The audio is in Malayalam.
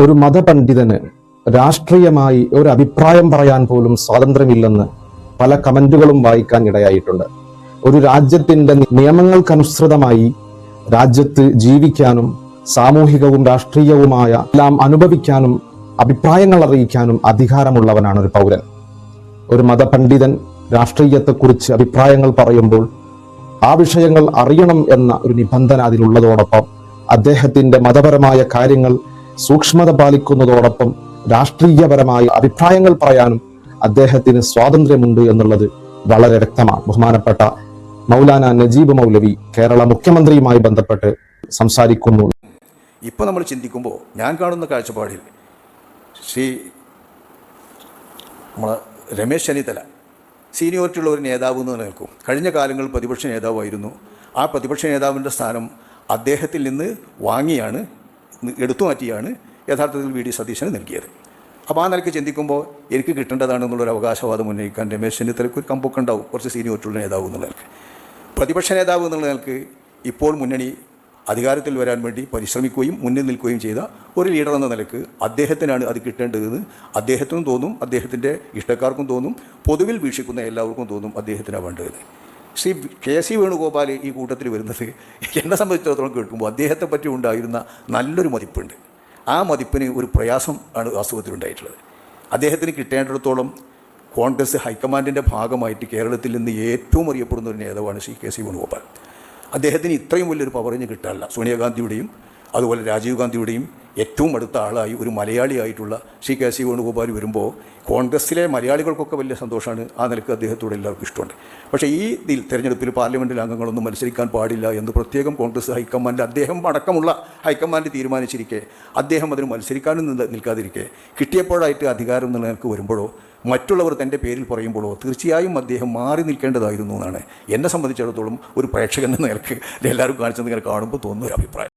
ഒരു മതപണ്ഡിതന് രാഷ്ട്രീയമായി ഒരു അഭിപ്രായം പറയാൻ പോലും സ്വാതന്ത്ര്യമില്ലെന്ന് പല കമന്റുകളും വായിക്കാൻ ഇടയായിട്ടുണ്ട്. ഒരു രാജ്യത്തിന്റെ നിയമങ്ങൾക്കനുസൃതമായി രാജ്യത്ത് ജീവിക്കാനും സാമൂഹികവും രാഷ്ട്രീയവുമായ എല്ലാം അനുഭവിക്കാനും അഭിപ്രായങ്ങൾ അറിയിക്കാനും അധികാരമുള്ളവനാണ് ഒരു പൗരൻ. ഒരു മതപണ്ഡിതൻ രാഷ്ട്രീയത്തെക്കുറിച്ച് അഭിപ്രായങ്ങൾ പറയുമ്പോൾ ആ വിഷയങ്ങൾ അറിയണം എന്ന ഒരു നിബന്ധന അതിലുള്ളതോടൊപ്പം അദ്ദേഹത്തിന്റെ മതപരമായ കാര്യങ്ങൾ സൂക്ഷ്മത പാലിക്കുന്നതോടൊപ്പം രാഷ്ട്രീയപരമായ അഭിപ്രായങ്ങൾ പറയാനും അദ്ദേഹത്തിന് സ്വാതന്ത്ര്യമുണ്ട് എന്നുള്ളത് വളരെ വ്യക്തമാണ്. ബഹുമാനപ്പെട്ട മൗലാന നജീബ് മൗലവി കേരള മുഖ്യമന്ത്രിയുമായി ബന്ധപ്പെട്ട് സംസാരിക്കുന്നു. ഇപ്പോൾ നമ്മൾ ചിന്തിക്കുമ്പോൾ ഞാൻ കാണുന്ന കാഴ്ചപ്പാടിൽ നമ്മളെ രമേശ് ചെന്നിത്തല സീനിയോറിറ്റി ഉള്ള ഒരു നേതാവ് എന്ന് നിൽക്കും. കഴിഞ്ഞ കാലങ്ങളിൽ പ്രതിപക്ഷ നേതാവായിരുന്നു. ആ പ്രതിപക്ഷ നേതാവിൻ്റെ സ്ഥാനം അദ്ദേഹത്തിൽ നിന്ന് വാങ്ങിയാണ്, എടുത്തു മാറ്റിയാണ് യഥാർത്ഥത്തിൽ വി ഡി സതീശന് നൽകിയത്. അപ്പോൾ ആ നിലയ്ക്ക് ചിന്തിക്കുമ്പോൾ എനിക്ക് കിട്ടേണ്ടതാണെന്നുള്ളൊരു അവകാശവാദം ഉന്നയിക്കാൻ രമേശ് ചെന്നിത്തലയ്ക്ക് ഒരു കമ്പൊക്കെ ഉണ്ടാവും, കുറച്ച് സീനിയോറിറ്റിയുള്ള നേതാവ് എന്നുള്ള നിലക്ക്. പ്രതിപക്ഷ നേതാവ് എന്നുള്ള നിലക്ക് ഇപ്പോൾ മുന്നണി അധികാരത്തിൽ വരാൻ വേണ്ടി പരിശ്രമിക്കുകയും മുന്നിൽ നിൽക്കുകയും ചെയ്ത ഒരു ലീഡർ എന്ന നിലക്ക് അദ്ദേഹത്തിനാണ് അത് കിട്ടേണ്ടതെന്ന് അദ്ദേഹത്തിനും തോന്നും, അദ്ദേഹത്തിൻ്റെ ഇഷ്ടക്കാർക്കും തോന്നും, പൊതുവിൽ വീക്ഷിക്കുന്ന എല്ലാവർക്കും തോന്നും അദ്ദേഹത്തിനാണ് വേണ്ടതെന്ന്. ശ്രീ കെ.സി. വേണുഗോപാൽ ഈ കൂട്ടത്തിൽ വരുന്നത് എന്നെ സംബന്ധിച്ചിടത്തോളം കേൾക്കുമ്പോൾ അദ്ദേഹത്തെ പറ്റി ഉണ്ടായിരുന്ന നല്ലൊരു മതിപ്പുണ്ട്. ആ മതിപ്പിന് ഒരു പ്രയാസം ആണ് വാസ്തവത്തിലുണ്ടായിട്ടുള്ളത്. അദ്ദേഹത്തിന് കിട്ടേണ്ടിടത്തോളം കോൺഗ്രസ് ഹൈക്കമാൻഡിൻ്റെ ഭാഗമായിട്ട് കേരളത്തിൽ നിന്ന് ഏറ്റവും അറിയപ്പെടുന്ന ഒരു നേതാവാണ് ശ്രീ കെ.സി. വേണുഗോപാൽ. അദ്ദേഹത്തിന് ഇത്രയും വലിയൊരു പവറിന് കിട്ടാനില്ല. സോണിയാഗാന്ധിയുടെയും അതുപോലെ രാജീവ് ഗാന്ധിയുടെയും ഏറ്റവും അടുത്ത ആളായി ഒരു മലയാളിയായിട്ടുള്ള ശ്രീ കെ.സി. വേണുഗോപാൽ വരുമ്പോൾ കോൺഗ്രസ്സിലെ മലയാളികൾക്കൊക്കെ വലിയ സന്തോഷമാണ്. ആ നിലക്ക് അദ്ദേഹത്തോട് എല്ലാവർക്കും ഇഷ്ടമുണ്ട്. പക്ഷേ ഈ തെരഞ്ഞെടുപ്പിൽ പാർലമെൻറ്റിൽ അംഗങ്ങളൊന്നും മത്സരിക്കാൻ പാടില്ല എന്ന് പ്രത്യേകം കോൺഗ്രസ് ഹൈക്കമാൻഡ്, അദ്ദേഹം അടക്കമുള്ള ഹൈക്കമാൻഡ് തീരുമാനിച്ചിരിക്കെ അദ്ദേഹം അതിന് മത്സരിക്കാനും നിൽക്കാതിരിക്കെ കിട്ടിയപ്പോഴായിട്ട് അധികാരം എന്നുള്ള നിലക്ക് വരുമ്പോഴോ മറ്റുള്ളവർ തൻ്റെ പേരിൽ പറയുമ്പോഴോ തീർച്ചയായും അദ്ദേഹം മാറി നിൽക്കേണ്ടതായിരുന്നു എന്നാണ് എന്നെ സംബന്ധിച്ചിടത്തോളം ഒരു പ്രേക്ഷകൻ എന്ന നിലക്ക് എല്ലാവരും കാണിച്ചത് കാണുമ്പോൾ തോന്നുന്ന ഒരു അഭിപ്രായം.